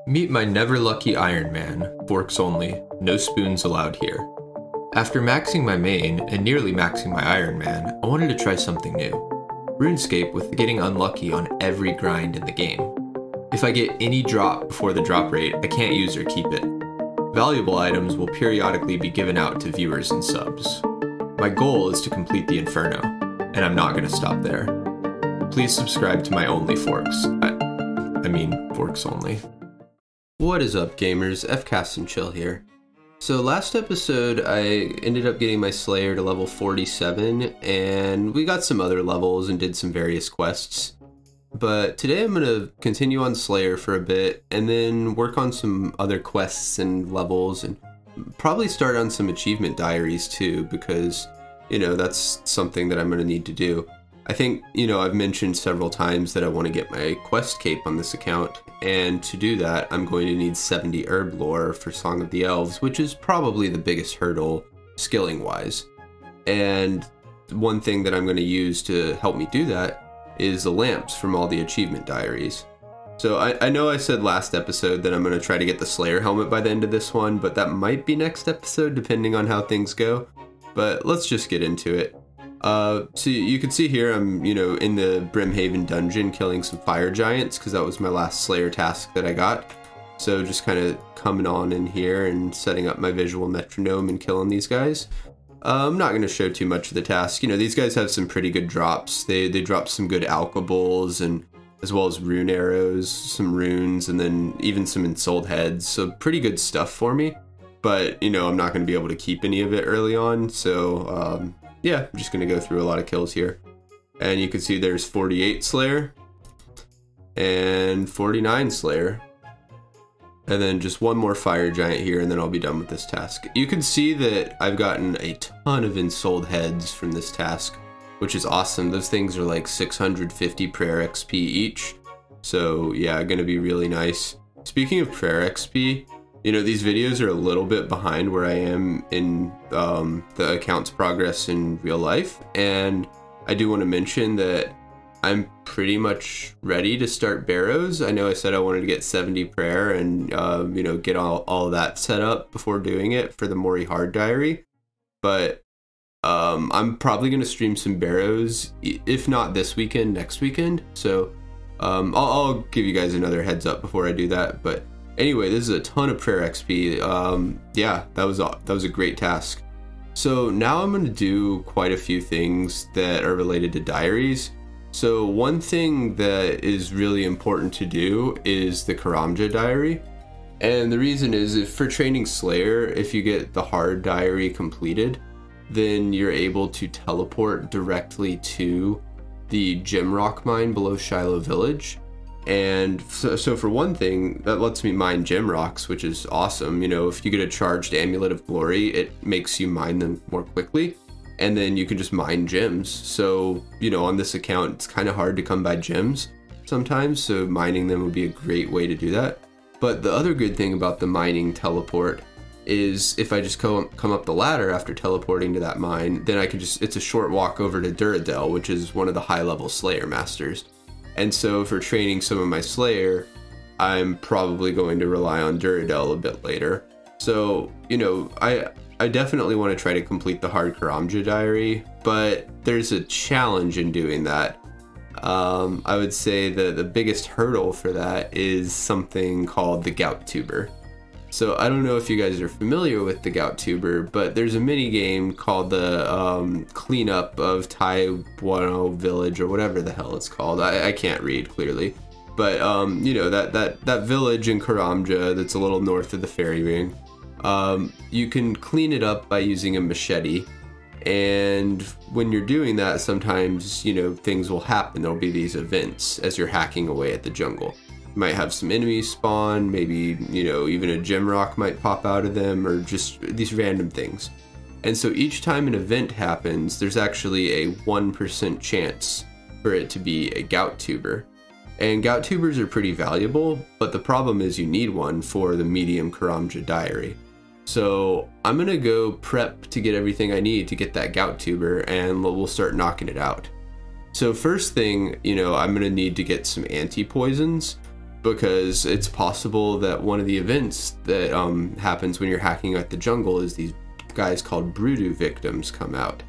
Meet my never lucky Iron Man, forks only, no spoons allowed here. After maxing my main and nearly maxing my Iron Man, I wanted to try something new. RuneScape with getting unlucky on every grind in the game. If I get any drop before the drop rate, I can't use or keep it. Valuable items will periodically be given out to viewers and subs. My goal is to complete the Inferno, and I'm not going to stop there. Please subscribe to my only forks. I mean, forks only. What is up, gamers? FCast and Chill here. So last episode, I ended up getting my Slayer to level 47, and we got some other levels and did some various quests. But today I'm going to continue on Slayer for a bit, and then work on some other quests and levels, and probably start on some achievement diaries too, because, you know, that's something that I'm going to need to do. I think, you know, I've mentioned several times that I want to get my quest cape on this account, and to do that, I'm going to need 70 herb lore for Song of the Elves, which is probably the biggest hurdle skilling-wise. And one thing that I'm going to use to help me do that is the lamps from all the achievement diaries. So I know I said last episode that I'm going to try to get the Slayer helmet by the end of this one, but that might be next episode depending on how things go. But let's just get into it. So you can see here I'm, you know, in the Brimhaven dungeon killing some fire giants because that was my last Slayer task that I got. So just kind of coming on in here and setting up my visual metronome and killing these guys. I'm not going to show too much of the task. You know, these guys have some pretty good drops. They drop some good alkables, and as well as rune arrows, some runes, and then even some ensouled heads. So pretty good stuff for me. But, you know, I'm not going to be able to keep any of it early on. So, yeah, I'm just going to go through a lot of kills here. And you can see there's 48 Slayer and 49 Slayer. And then just one more fire giant here, and then I'll be done with this task. You can see that I've gotten a ton of ensouled heads from this task, which is awesome. Those things are like 650 prayer XP each. So yeah, gonna be really nice. Speaking of prayer XP, you know, these videos are a little bit behind where I am in the account's progress in real life. And I do want to mention that I'm pretty much ready to start barrows. I know I said I wanted to get 70 prayer and, you know, get all of that set up before doing it for the Mori Hard diary. But I'm probably going to stream some barrows, if not this weekend, next weekend. So I'll give you guys another heads up before I do that. But anyway, this is a ton of prayer XP. Yeah, that was a great task. So now I'm going to do quite a few things that are related to diaries. So one thing that is really important to do is the Karamja diary. And the reason is, if for training Slayer, if you get the hard diary completed, then you're able to teleport directly to the gem rock mine below Shiloh Village. And so for one thing, that lets me mine gem rocks, which is awesome. You know, if you get a charged Amulet of Glory, it makes you mine them more quickly. And then you can just mine gems. So, you know, on this account, it's kind of hard to come by gems sometimes, so mining them would be a great way to do that. But the other good thing about the mining teleport is if I just come up the ladder after teleporting to that mine, then I can just, it's a short walk over to Duradel, which is one of the high-level Slayer masters. And so for training some of my Slayer, I'm probably going to rely on Duradel a bit later. So, you know, I definitely want to try to complete the hard Karamja diary, but there's a challenge in doing that. I would say that the biggest hurdle for that is something called the Gout Tuber. So I don't know if you guys are familiar with the Gout Tuber, but there's a mini game called the Cleanup of Taiwano Village, or whatever the hell it's called. I can't read clearly, but you know, that village in Karamja that's a little north of the fairy ring. You can clean it up by using a machete, and when you're doing that, sometimes, you know, things will happen. There'll be these events as you're hacking away at the jungle. You might have some enemies spawn, maybe, you know, even a gem rock might pop out of them, or just these random things. And so each time an event happens, there's actually a 1% chance for it to be a Gout Tuber. And Gout Tubers are pretty valuable, but the problem is you need one for the medium Karamja diary. So I'm gonna go prep to get everything I need to get that Gout Tuber, and we'll start knocking it out. So first thing, you know, I'm gonna need to get some anti-poisons. because it's possible that one of the events that happens when you're hacking at the jungle is these guys called Brudu victims come out.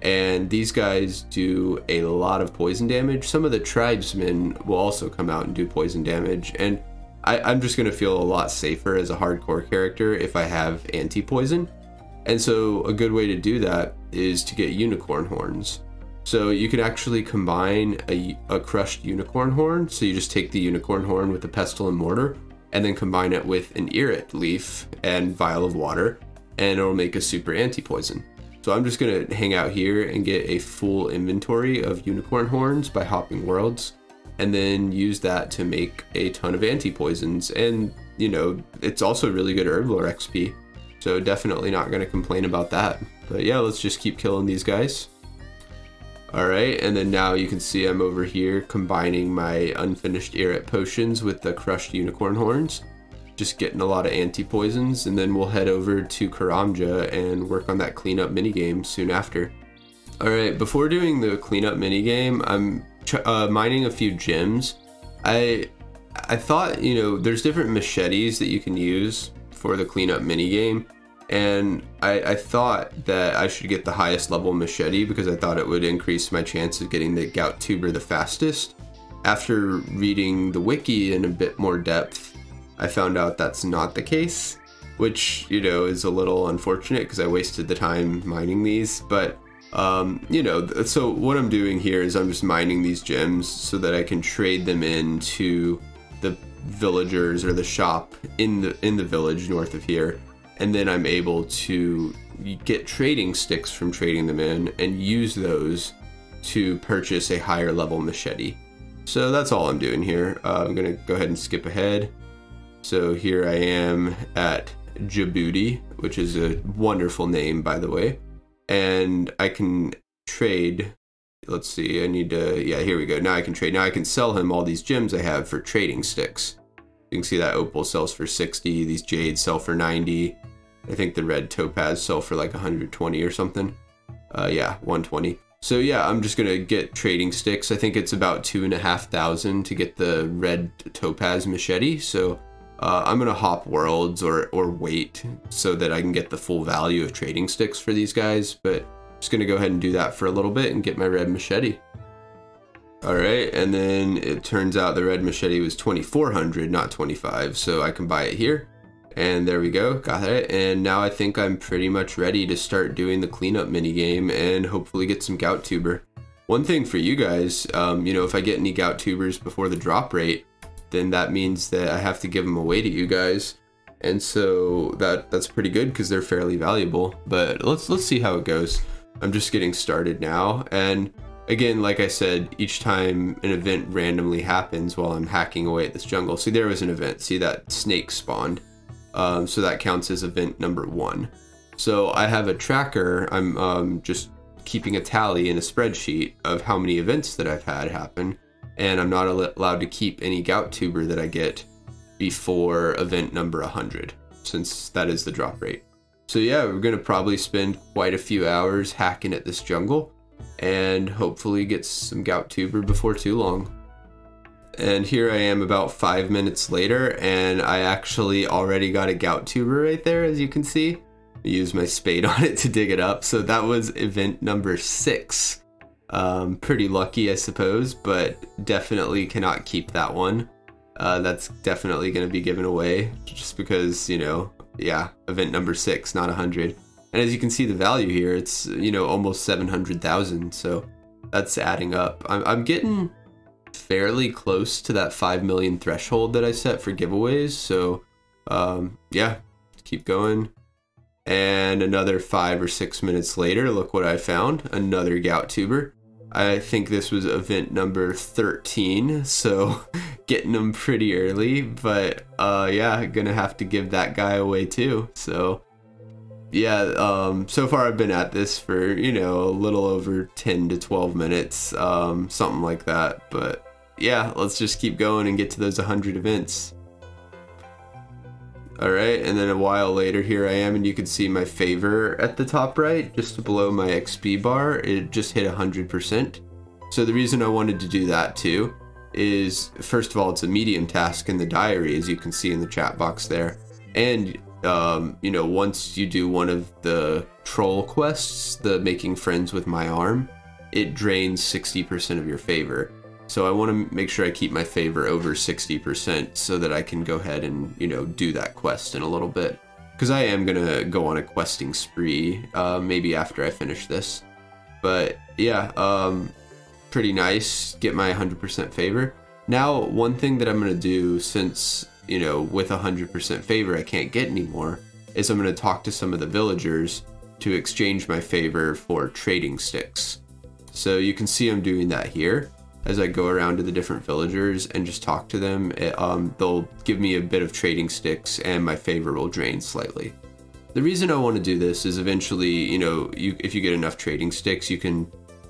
And these guys do a lot of poison damage. Some of the tribesmen will also come out and do poison damage. And I'm just going to feel a lot safer as a hardcore character if I have anti-poison. And so a good way to do that is to get unicorn horns. So you can actually combine a crushed unicorn horn. So you just take the unicorn horn with the pestle and mortar and then combine it with an irit leaf and vial of water, and it'll make a super anti-poison. So I'm just gonna hang out here and get a full inventory of unicorn horns by hopping worlds, and then use that to make a ton of anti-poisons. And you know, it's also really good herblore XP. So definitely not gonna complain about that. But yeah, let's just keep killing these guys. Alright, and then now you can see I'm over here combining my unfinished irit potions with the crushed unicorn horns. Just getting a lot of anti-poisons, and then we'll head over to Karamja and work on that cleanup minigame soon after. Alright, before doing the cleanup minigame, I'm mining a few gems. I thought, you know, there's different machetes that you can use for the cleanup minigame. And I thought that I should get the highest level machete because I thought it would increase my chance of getting the gout tuber the fastest. After reading the wiki in a bit more depth, I found out that's not the case, which, you know, is a little unfortunate because I wasted the time mining these. But, you know, so what I'm doing here is I'm just mining these gems so that I can trade them into the villagers or the shop in the village north of here. And then I'm able to get trading sticks from trading them in and use those to purchase a higher level machete. So that's all I'm doing here. I'm gonna go ahead and skip ahead. So here I am at Djibouti, which is a wonderful name, by the way. And I can trade, let's see, I need to, yeah, here we go. Now I can trade. Now I can sell him all these gems I have for trading sticks. You can see that opal sells for 60, these jades sell for 90. I think the red topaz sell for like 120 or something. Yeah, 120. So yeah, I'm just gonna get trading sticks. I think it's about 2,500 to get the red topaz machete. So I'm gonna hop worlds or wait so that I can get the full value of trading sticks for these guys. But I'm just gonna go ahead and do that for a little bit and get my red machete. Alright, and then it turns out the red machete was 2,400, not 25, so I can buy it here. And there we go, got it. And now I think I'm pretty much ready to start doing the cleanup minigame and hopefully get some gout tuber. One thing for you guys, you know, if I get any gout tubers before the drop rate, then that means that I have to give them away to you guys. And so that's pretty good because they're fairly valuable. But let's see how it goes. I'm just getting started now, and again, like I said, each time an event randomly happens while I'm hacking away at this jungle. See, there was an event. See, that snake spawned. So that counts as event number 1. So I have a tracker. I'm just keeping a tally in a spreadsheet of how many events that I've had happen. And I'm not allowed to keep any gout tuber that I get before event number 100, since that is the drop rate. So yeah, we're going to probably spend quite a few hours hacking at this jungle, and hopefully get some gout tuber before too long. And here I am about 5 minutes later, and I actually already got a gout tuber right there, as you can see. I used my spade on it to dig it up. So that was event number 6. Pretty lucky, I suppose, but definitely cannot keep that one. That's definitely going to be given away just because, you know, yeah, event number 6, not 100. And as you can see the value here, it's, you know, almost 700,000. So that's adding up. I'm getting fairly close to that 5 million threshold that I set for giveaways. So yeah, keep going. And another 5 or 6 minutes later, look what I found, another gout tuber. I think this was event number 13, so getting them pretty early, but yeah, gonna have to give that guy away too. So yeah, so far I've been at this for, you know, a little over 10 to 12 minutes, something like that. But yeah, let's just keep going and get to those 100 events. Alright, and then a while later, here I am, and you can see my favor at the top right, just below my XP bar. It just hit 100%. So the reason I wanted to do that too is, first of all, it's a medium task in the diary, as you can see in the chat box there. And, you know, once you do one of the troll quests, the making friends with my arm, it drains 60% of your favor. So I want to make sure I keep my favor over 60% so that I can go ahead and, you know, do that quest in a little bit. Because I am going to go on a questing spree, maybe after I finish this. But yeah, pretty nice, get my 100% favor. Now, one thing that I'm going to do, since, you know, with 100% favor I can't get anymore, is I'm going to talk to some of the villagers to exchange my favor for trading sticks. So you can see I'm doing that here. As I go around to the different villagers and just talk to them, they'll give me a bit of trading sticks and my favor will drain slightly. The reason I want to do this is eventually, you know, if you get enough trading sticks, you can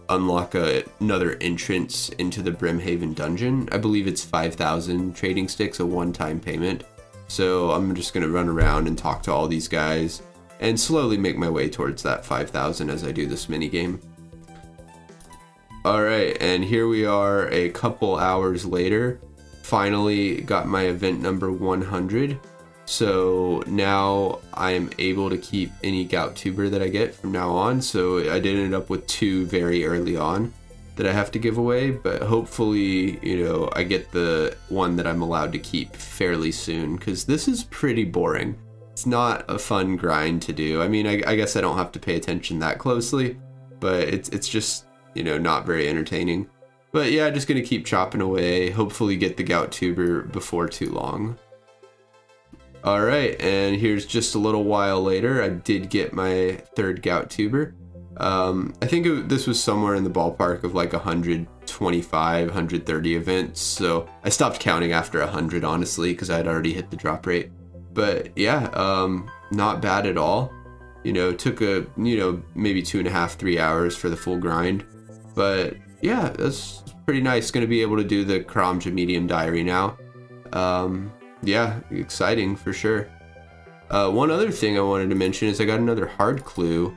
unlock another entrance into the Brimhaven dungeon. I believe it's 5,000 trading sticks, a one-time payment. So I'm just going to run around and talk to all these guys and slowly make my way towards that 5,000 as I do this minigame. Alright, and here we are a couple hours later. Finally got my event number 100. So now I'm able to keep any gout tuber that I get from now on. So I did end up with 2 very early on that I have to give away, but hopefully, you know, I get the one that I'm allowed to keep fairly soon, because this is pretty boring. It's not a fun grind to do. I mean, I guess I don't have to pay attention that closely, but it's just, you know, not very entertaining. But yeah, just gonna keep chopping away, hopefully get the gout tuber before too long. Alright, and here's just a little while later, I did get my 3rd gout tuber. I think this was somewhere in the ballpark of like 125, 130 events, so I stopped counting after 100, honestly, because I had already hit the drop rate. But yeah, not bad at all. You know, took maybe 2.5, 3 hours for the full grind. But yeah, that's pretty nice. Gonna be able to do the Karamja medium diary now. Yeah, exciting for sure. One other thing I wanted to mention is I got another hard clue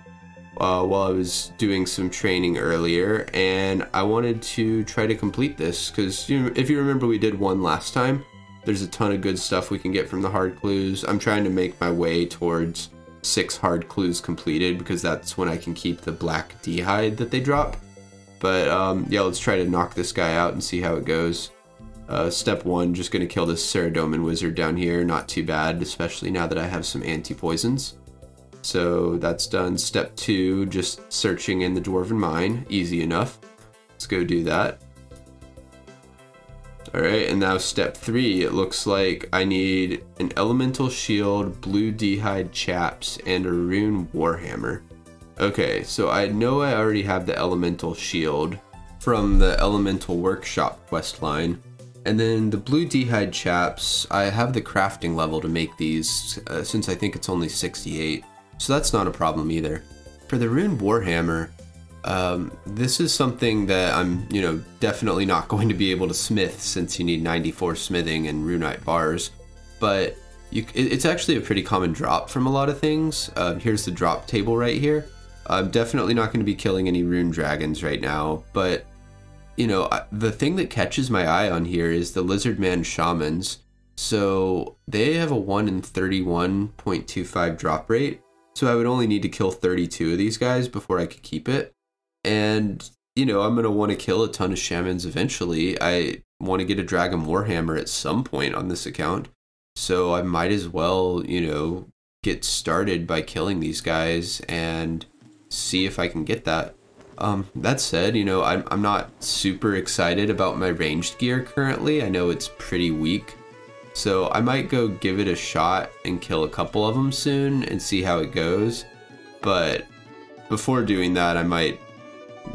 while I was doing some training earlier, and I wanted to try to complete this because, you know, if you remember, we did one last time. There's a ton of good stuff we can get from the hard clues. I'm trying to make my way towards 6 hard clues completed because that's when I can keep the black D-hide that they drop. But yeah, let's try to knock this guy out and see how it goes. Step 1, just gonna kill this Ceradomin wizard down here. Not too bad, especially now that I have some anti-poisons. So that's done. Step 2, just searching in the Dwarven Mine. Easy enough. Let's go do that. Alright, and now step 3, it looks like I need an elemental shield, blue D-hide chaps, and a rune warhammer. Okay, so I know I already have the elemental shield from the elemental workshop questline. And then the blue D-hide chaps, I have the crafting level to make these since I think it's only 68. So that's not a problem either. For the rune warhammer, this is something that I'm, you know, definitely not going to be able to smith since you need 94 smithing and runite bars. But it's actually a pretty common drop from a lot of things. Here's the drop table right here. I'm definitely not going to be killing any rune dragons right now, but you know, the thing that catches my eye on here is the lizardman shamans. So they have a 1 in 31.25 drop rate. So I would only need to kill 32 of these guys before I could keep it. And, you know, I'm going to want to kill a ton of shamans eventually. I want to get a dragon warhammer at some point on this account. So I might as well, you know, get started by killing these guys and see if I can get that. That said, you know, I'm not super excited about my ranged gear currently. I know it's pretty weak. So I might go give it a shot and kill a couple of them soon and see how it goes. But before doing that, I might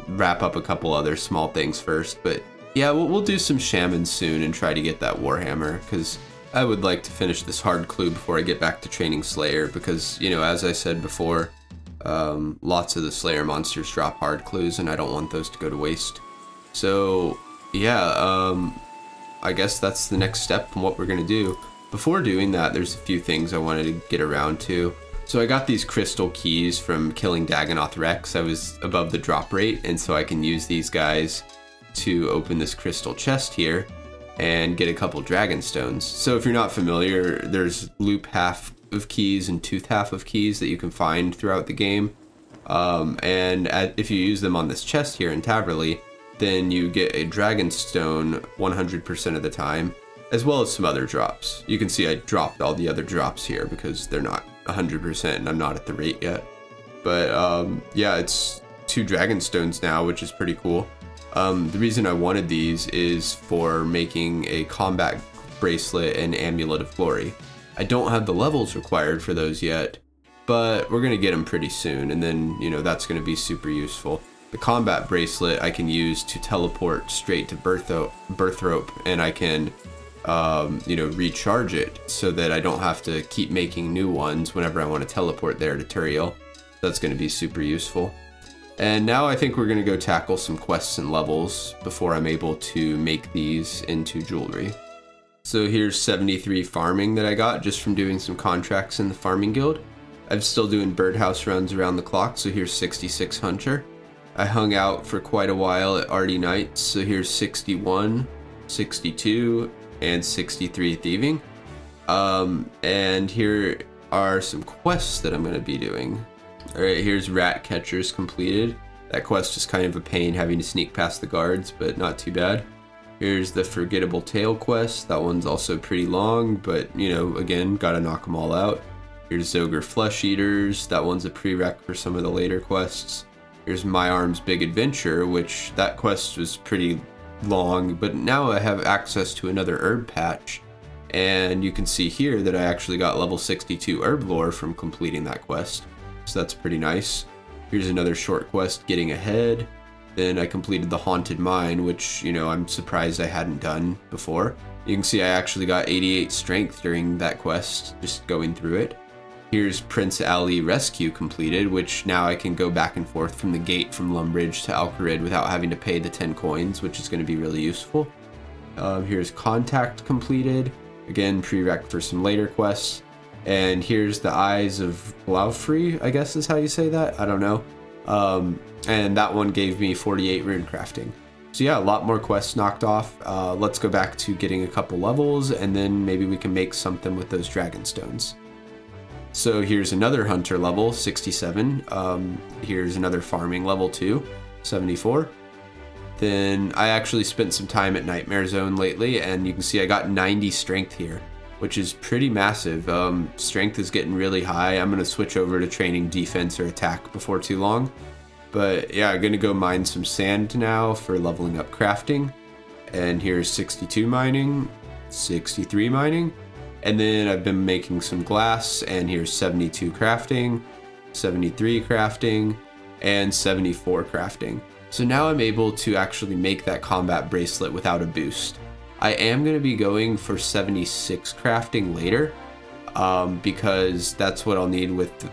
wrap up a couple other small things first. But yeah, we'll do some shamans soon and try to get that warhammer, because I would like to finish this hard clue before I get back to training Slayer, because, you know, as I said before, lots of the Slayer monsters drop hard clues and I don't want those to go to waste. So yeah, I guess that's the next step in what we're gonna do. Before doing that, there's a few things I wanted to get around to. So I got these crystal keys from killing Dagonoth Rex. I was above the drop rate, and so I can use these guys to open this crystal chest here. and get a couple dragon stones. So if you're not familiar, there's loop half of keys and tooth half of keys that you can find throughout the game. If you use them on this chest here in Taverley, then you get a dragon stone 100% of the time, as well as some other drops. You can see I dropped all the other drops here because they're not 100% and I'm not at the rate yet. But yeah, it's 2 dragon stones now, which is pretty cool. The reason I wanted these is for making a combat bracelet and amulet of glory. I don't have the levels required for those yet, but we're gonna get them pretty soon, and then, you know, that's gonna be super useful. The combat bracelet I can use to teleport straight to birth rope, and I can you know, recharge it so that I don't have to keep making new ones whenever I want to teleport there to Turiel. That's going to be super useful. And now I think we're going to go tackle some quests and levels before I'm able to make these into jewelry. So here's 73 farming that I got just from doing some contracts in the farming guild. I'm still doing birdhouse runs around the clock, so here's 66 hunter. I hung out for quite a while at Ardy Nights, so here's 61, 62, and 63 thieving. And here are some quests that I'm going to be doing. Alright, here's rat catchers completed. That quest is kind of a pain having to sneak past the guards, but not too bad. Here's the forgettable tail quest. That one's also pretty long, but you know, again, gotta knock them all out. Here's Zogre Flesh Eaters. That one's a prereq for some of the later quests. Here's My Arm's Big Adventure, which that quest was pretty long, but now I have access to another herb patch, and you can see here that I actually got level 62 herb lore from completing that quest, so that's pretty nice. Here's another short quest, Getting Ahead. Then I completed the Haunted Mine, which, you know, I'm surprised I hadn't done before. You can see I actually got 88 strength during that quest, just going through it. Here's Prince Ali Rescue completed, which now I can go back and forth from the gate from Lumbridge to Alcarid without having to pay the 10 coins, which is going to be really useful. Here's Contact completed, again prereq for some later quests. And here's the Eyes of Glaufrey, I guess is how you say that, I don't know. And that one gave me 48 rune crafting. So yeah, a lot more quests knocked off. Let's go back to getting a couple levels, and then maybe we can make something with those dragon stones. So here's another hunter level, 67. Here's another farming level 2, 74. Then I actually spent some time at Nightmare Zone lately, and you can see I got 90 strength here, which is pretty massive. Strength is getting really high. I'm gonna switch over to training defense or attack before too long. But yeah, I'm gonna go mine some sand now for leveling up crafting. And here's 62 mining, 63 mining. And then I've been making some glass, and here's 72 crafting, 73 crafting, and 74 crafting. So now I'm able to actually make that combat bracelet without a boost. I am going to be going for 76 crafting later, because that's what I'll need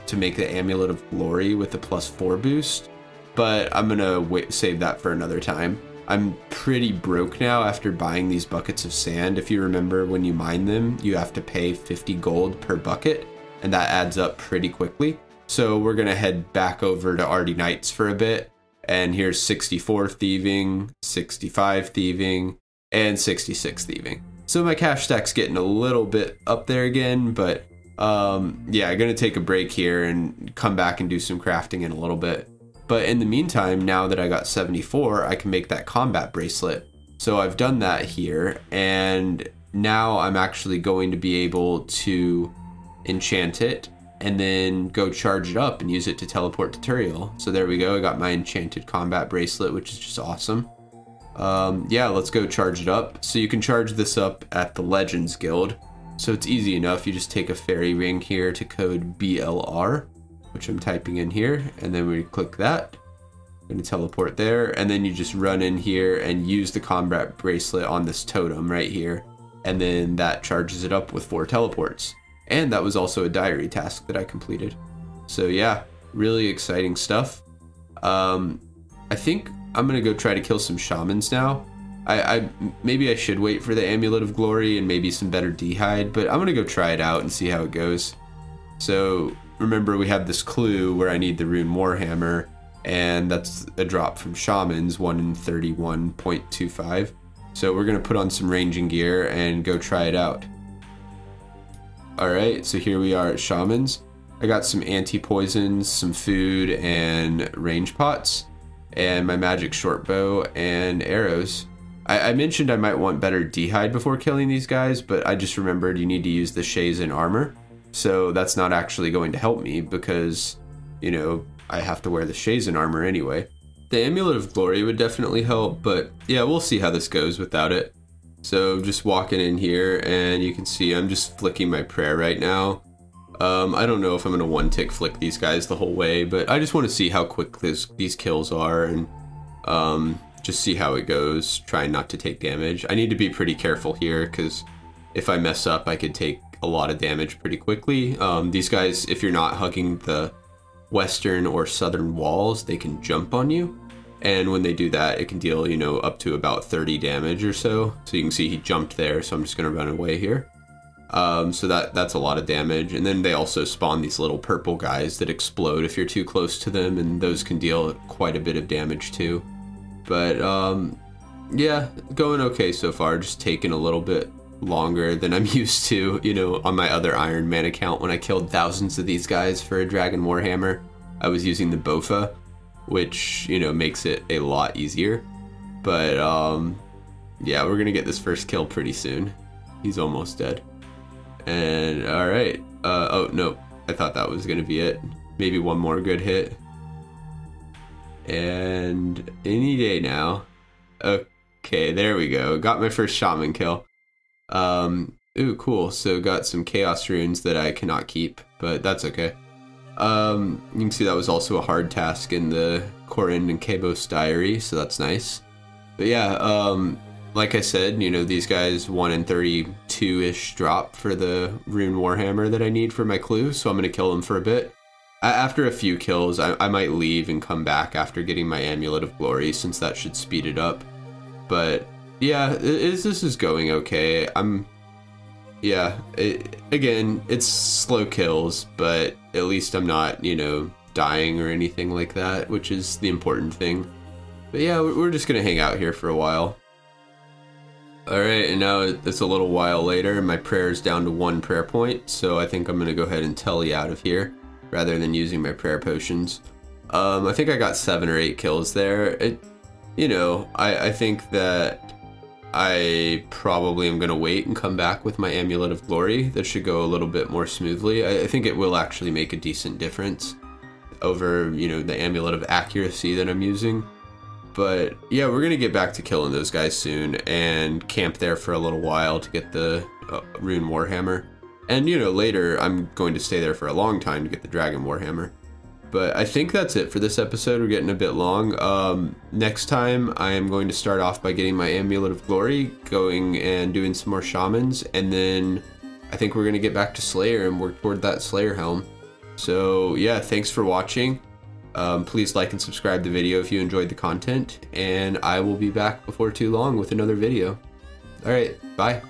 to make the Amulet of Glory with the +4 boost. But I'm going to save that for another time. I'm pretty broke now after buying these buckets of sand. If you remember, when you mine them, you have to pay 50 gold per bucket, and that adds up pretty quickly. So we're going to head back over to Ardy Nights for a bit. And here's 64 thieving, 65 thieving, and 66 thieving. So my cash stack's getting a little bit up there again, but yeah, I'm gonna take a break here and come back and do some crafting in a little bit. But in the meantime, now that I got 74, I can make that combat bracelet. So I've done that here, and now I'm actually going to be able to enchant it and then go charge it up and use it to teleport to Turiel. So there we go, I got my enchanted combat bracelet, which is just awesome. Yeah, let's go charge it up. So you can charge this up at the Legends Guild. So it's easy enough, you just take a fairy ring here to code BLR, which I'm typing in here, and then we click that. I'm gonna teleport there, and then you just run in here and use the combat bracelet on this totem right here, and then that charges it up with 4 teleports. And that was also a diary task that I completed. So yeah, really exciting stuff. I think I'm gonna go try to kill some shamans now. Maybe I should wait for the Amulet of Glory and maybe some better d'hide, but I'm gonna go try it out and see how it goes. So remember, we have this clue where I need the rune Warhammer, and that's a drop from shamans, 1 in 31.25. So we're gonna put on some ranging gear and go try it out. Alright, so here we are at Shamans. I got some anti-poisons, some food, and range pots, and my magic short bow and arrows. I mentioned I might want better d'hide before killing these guys, but I just remembered you need to use the Shamans armor. So that's not actually going to help me because, you know, I have to wear the Shamans armor anyway. The Amulet of Glory would definitely help, but yeah, we'll see how this goes without it. So just walking in here, and you can see I'm just flicking my prayer right now. I don't know if I'm going to one-tick flick these guys the whole way, but I just want to see how quick these kills are, and just see how it goes, trying not to take damage. I need to be pretty careful here, because if I mess up, I could take a lot of damage pretty quickly. These guys, if you're not hugging the western or southern walls, they can jump on you. And when they do that, it can deal, you know, up to about 30 damage or so. So you can see he jumped there, so I'm just going to run away here. So that's a lot of damage. And then they also spawn these little purple guys that explode if you're too close to them, and those can deal quite a bit of damage too. But yeah, going okay so far, just taking a little bit longer than I'm used to, you know, on my other Iron Man account. When I killed thousands of these guys for a Dragon Warhammer, I was using the Bofa, which, you know, makes it a lot easier. But yeah, we're gonna get this first kill pretty soon. He's almost dead. And all right, oh no, I thought that was gonna be it. Maybe one more good hit, and any day now. Okay, there we go, got my first shaman kill. Ooh, cool. So got some chaos runes that I cannot keep, but that's okay. You can see that was also a hard task in the Corin and Cabos diary, so that's nice. But yeah, like I said, you know, these guys 1 in 32-ish drop for the rune warhammer that I need for my clue, so I'm gonna kill them for a bit. After a few kills, I might leave and come back after getting my Amulet of Glory, since that should speed it up. But yeah, this is going okay. Again, it's slow kills, but at least I'm not, you know, dying or anything like that, which is the important thing. But yeah, we're just gonna hang out here for a while. Alright, and now it's a little while later, and my prayer's down to 1 prayer point, so I think I'm gonna go ahead and telly out of here, rather than using my prayer potions. I think I got 7 or 8 kills there. You know, I think that I probably am going to wait and come back with my Amulet of Glory. That should go a little bit more smoothly. I think it will actually make a decent difference over, you know, the Amulet of Accuracy that I'm using. But yeah, we're going to get back to killing those guys soon and camp there for a little while to get the Rune Warhammer. And, you know, later I'm going to stay there for a long time to get the Dragon Warhammer. But I think that's it for this episode. We're getting a bit long. Next time I am going to start off by getting my Amulet of Glory, going and doing some more Shamans, and then I think we're going to get back to Slayer and work toward that Slayer helm. So yeah, thanks for watching. Please like and subscribe the video if you enjoyed the content, and I will be back before too long with another video. Alright, bye.